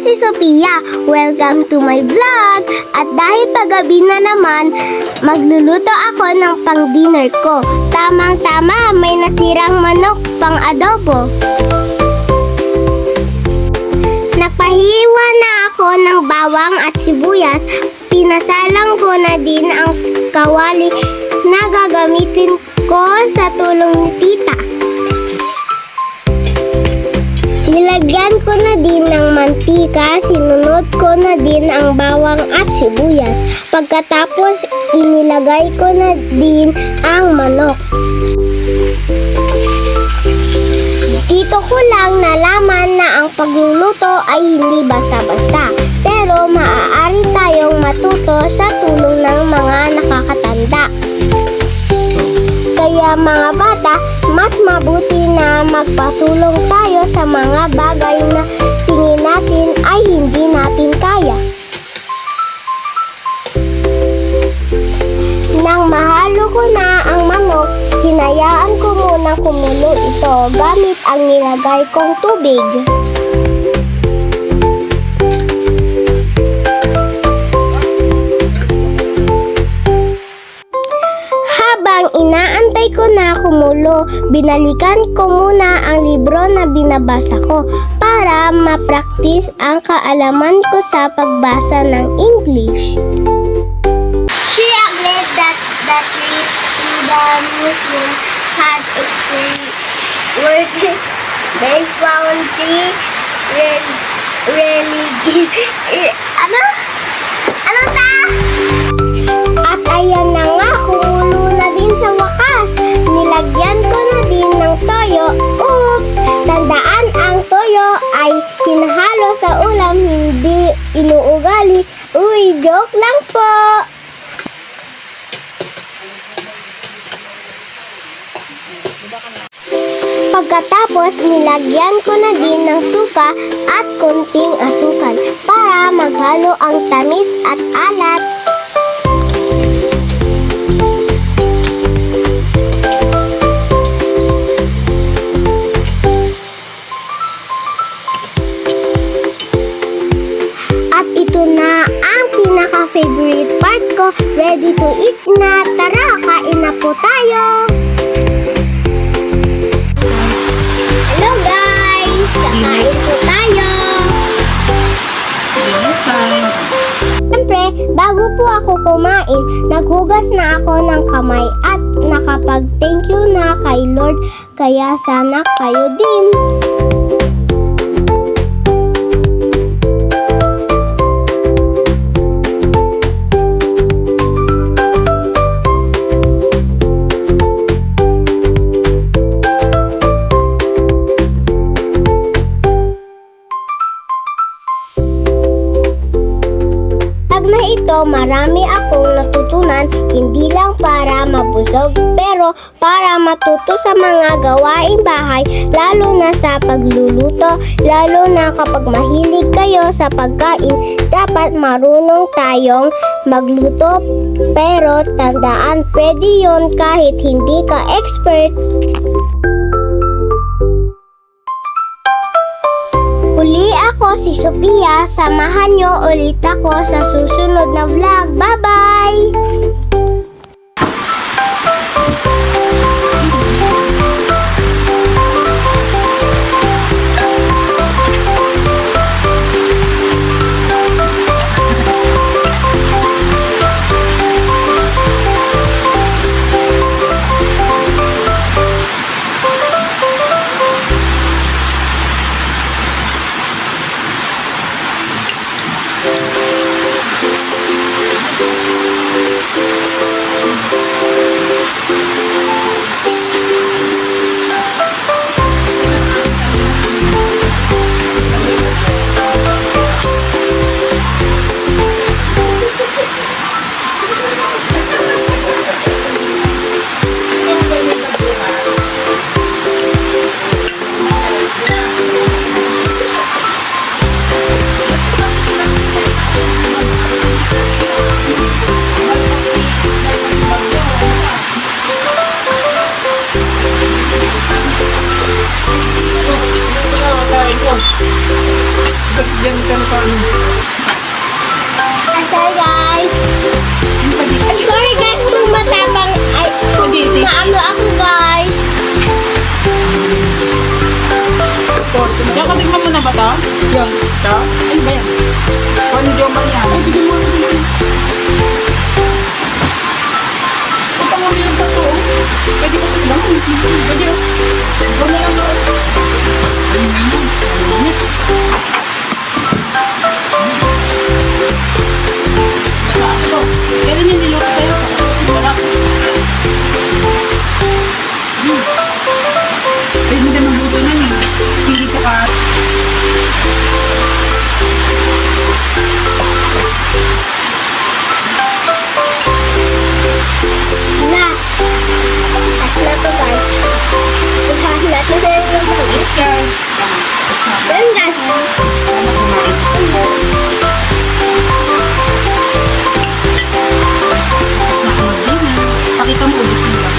si Sophia. Welcome to my vlog! At dahil paggabi na naman, magluluto ako ng pang-dinner ko. Tamang-tama, may natirang manok pang adobo. Nagpahiwa na ako ng bawang at sibuyas. Pinasalang ko na din ang kawali na gagamitin ko sa tulong ni tita. Nilagyan ko na din ng mantika, sinunod ko na din ang bawang at sibuyas. Pagkatapos, inilagay ko na din ang manok. Dito ko lang nalaman na ang pagluluto ay hindi basta-basta. Pero maaari tayong matuto sa tulong ng mga nakakatanda. Kaya mga bata, mas mabuti na magpatulong tayo sa mga bagay na tingin natin ay hindi natin kaya. Nang mahalo ko na ang manok, hinayaan ko munang kumulo ito gamit ang nilagay kong tubig. Habang inaantay ko na kumulo, binalikan ko muna ang libro na binabasa ko para ma-practice ang kaalaman ko sa pagbasa ng English. She agreed that the trip to the museum had extraordinary. They found three Ano ta? At ayan na nga, kumulo na din sa wakas. Nilagyan ko na din ng toyo. Oops! Tandaan, ang toyo ay hinahalo sa ulam, hindi inuugali. Uy, joke lang po! Pagkatapos, nilagyan ko na din ng suka at konting asukal para maghalo ang tamis at alat. At ito na ang pinaka-favorite part ko. Ready to eat na. Tara, kain na po tayo! Hello guys! Kakain po tayo! Siyempre, bago po ako kumain, naghugas na ako ng kamay at nakapag-thank you na kay Lord, kaya sana kayo din. Na ito, marami akong natutunan, hindi lang para mabusog, pero para matuto sa mga gawaing bahay, lalo na sa pagluluto, lalo na kapag mahilig kayo sa pagkain, dapat marunong tayong magluto, pero tandaan, pwede yun kahit hindi ka expert. Uli ako si Sophia. Samahan nyo ulit ako sa susunod na vlog. Bye-bye! Diyan ka paano. I'm sorry guys. Yung spaghetti. I'm sorry guys kung matapang. Ay, Spaghetti. maano ako guys. Kakatikman mo na ba ito? Yan. Ito? Ano ba yan? Paano di ba yan? Ay, bigyan mo na dito. Ito mo na yung pato. Pwede ko ito lang. Pwede o. Huwag na lang doon. Ayun na yun. Ayun na. Ito. Kailan yung niluto tayo? Wala. Pwede mo tayo magluto na eh. Sili tsaka Last. Last na to guys. Last na to na yung mga. cheers. Kasama. Yun guys. Sana kumain. Tapos na mag-dinner. Pakita mo ulit sila.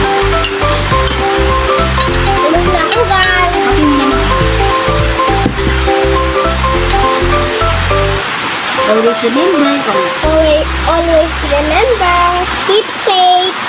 Tulog na ako guys. Pati mo naman. Always remember. Always remember, keep safe.